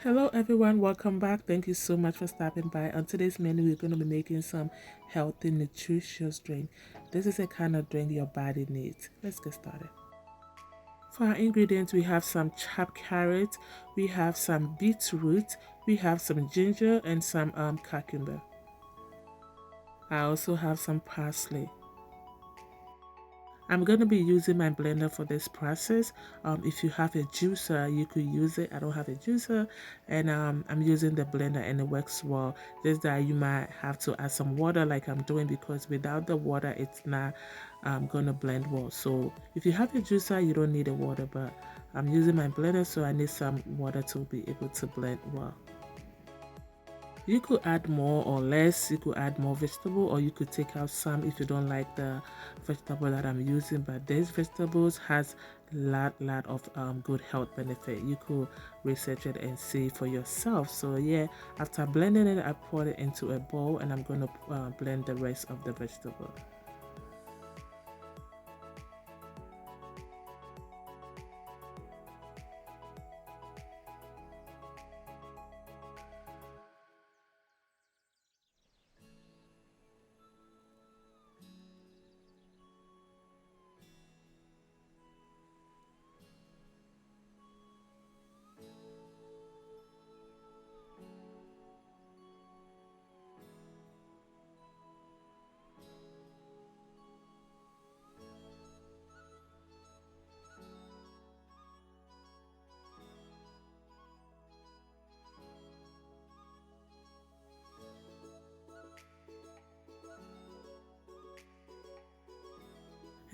Hello everyone, welcome back. Thank you so much for stopping by. On today's menu, we're going to be making some healthy, nutritious drink. This is a kind of drink your body needs. Let's get started. For our ingredients, we have some chopped carrot, we have some beetroot, we have some ginger, and some cucumber. I also have some parsley. I'm going to be using my blender for this process. If you have a juicer, you could use it. I don't have a juicer, and I'm using the blender and it works well. Just that you might have to add some water like I'm doing, because without the water, it's not going to blend well. So if you have a juicer, you don't need a water, but I'm using my blender, so I need some water to be able to blend well. You could add more or less, you could add more vegetable, or you could take out some if you don't like the vegetable that I'm using. But these vegetables has lot of good health benefit. You could research it and see for yourself. So yeah, after blending it, I poured it into a bowl and I'm going to blend the rest of the vegetable.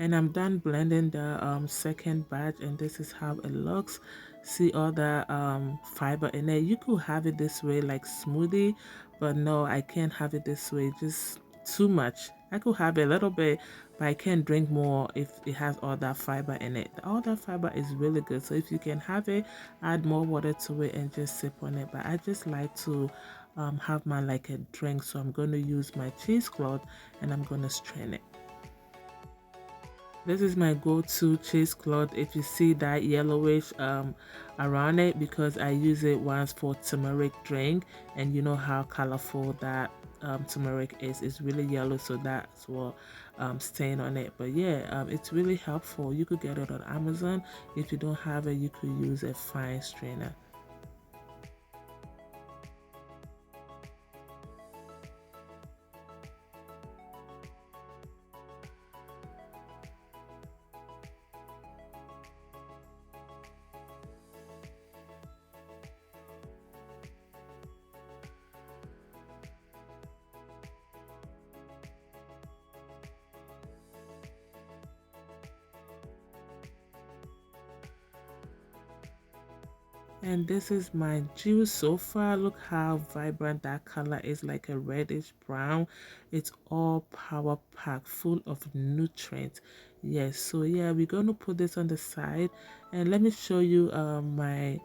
And I'm done blending the second batch, and this is how it looks. See all the fiber in it. You could have it this way like smoothie, but no, I can't have it this way, just too much. I could have a little bit, but I can't drink more if it has all that fiber in it. All that fiber is really good, so if you can have it, add more water to it and just sip on it. But I just like to have mine like a drink, so I'm going to use my cheesecloth and I'm going to strain it. This is my go-to cheesecloth. If you see that yellowish around it, because I use it once for turmeric drink, and you know how colorful that turmeric is. It's really yellow, so that's what stain on it. But yeah, it's really helpful. You could get it on Amazon. If you don't have it, you could use a fine strainer. And this is my juice so far. Look how vibrant that color is, like a reddish brown. It's all power packed, full of nutrients. Yes, so yeah, we're going to put this on the side, and let me show you the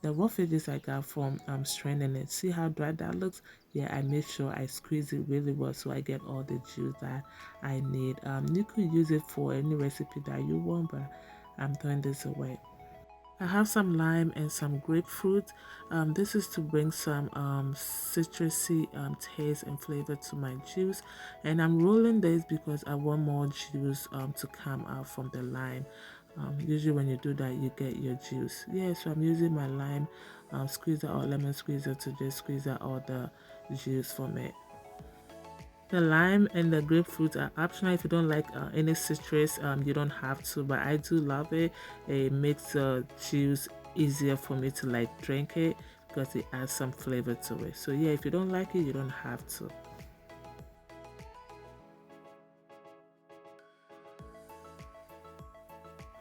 raw veggies I got from straining it. See how dry that looks? Yeah, I made sure I squeeze it really well so I get all the juice that I need. You could use it for any recipe that you want, but I'm throwing this away. I have some lime and some grapefruit. This is to bring some citrusy taste and flavor to my juice. And I'm rolling this because I want more juice to come out from the lime. Usually when you do that, you get your juice. Yeah, so I'm using my lime squeezer or lemon squeezer to just squeeze out all the juice from it. The lime and the grapefruit are optional. If you don't like any citrus, you don't have to, but I do love it. It makes the juice easier for me to like drink it because it adds some flavor to it. So yeah, if you don't like it, you don't have to.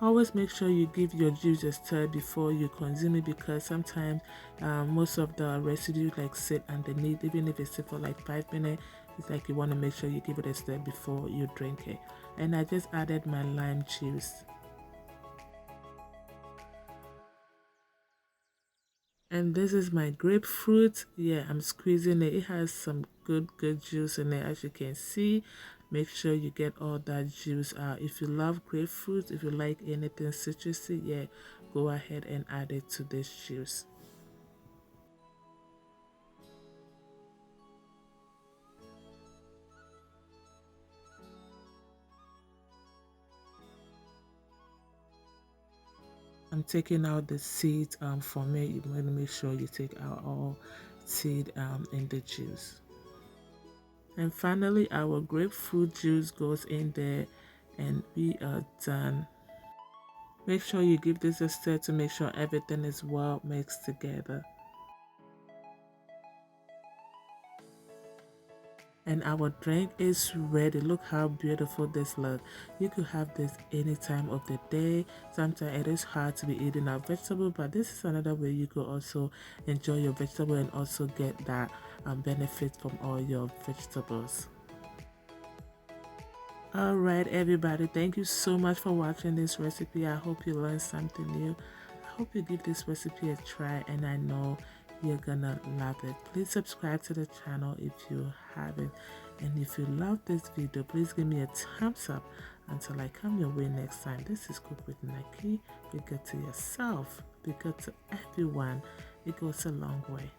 Always make sure you give your juice a stir before you consume it, because sometimes most of the residue like sit underneath. Even if it sit for like 5 minutes, it's like you want to make sure you give it a stir before you drink it. And I just added my lime juice. And this is my grapefruit. Yeah, I'm squeezing it. It has some good juice in it, as you can see. Make sure you get all that juice out. If you love grapefruit, if you like anything citrusy, yeah, go ahead and add it to this juice. I'm taking out the seeds from it. You want to make sure you take out all seed in the juice. And finally, our grapefruit juice goes in there and we are done. Make sure you give this a stir to make sure everything is well mixed together. And our drink is ready. Look how beautiful this looks. You could have this any time of the day. Sometimes it is hard to be eating our vegetable, but this is another way you could also enjoy your vegetable and also get that benefit from all your vegetables. Alright everybody, thank you so much for watching this recipe. I hope you learned something new. I hope you give this recipe a try, and I know you're gonna love it. Please subscribe to the channel if you haven't, and if you love this video, please give me a thumbs up. Until I come your way next time, this is Cook with NAKIE. Be good to yourself, be good to everyone. It goes a long way.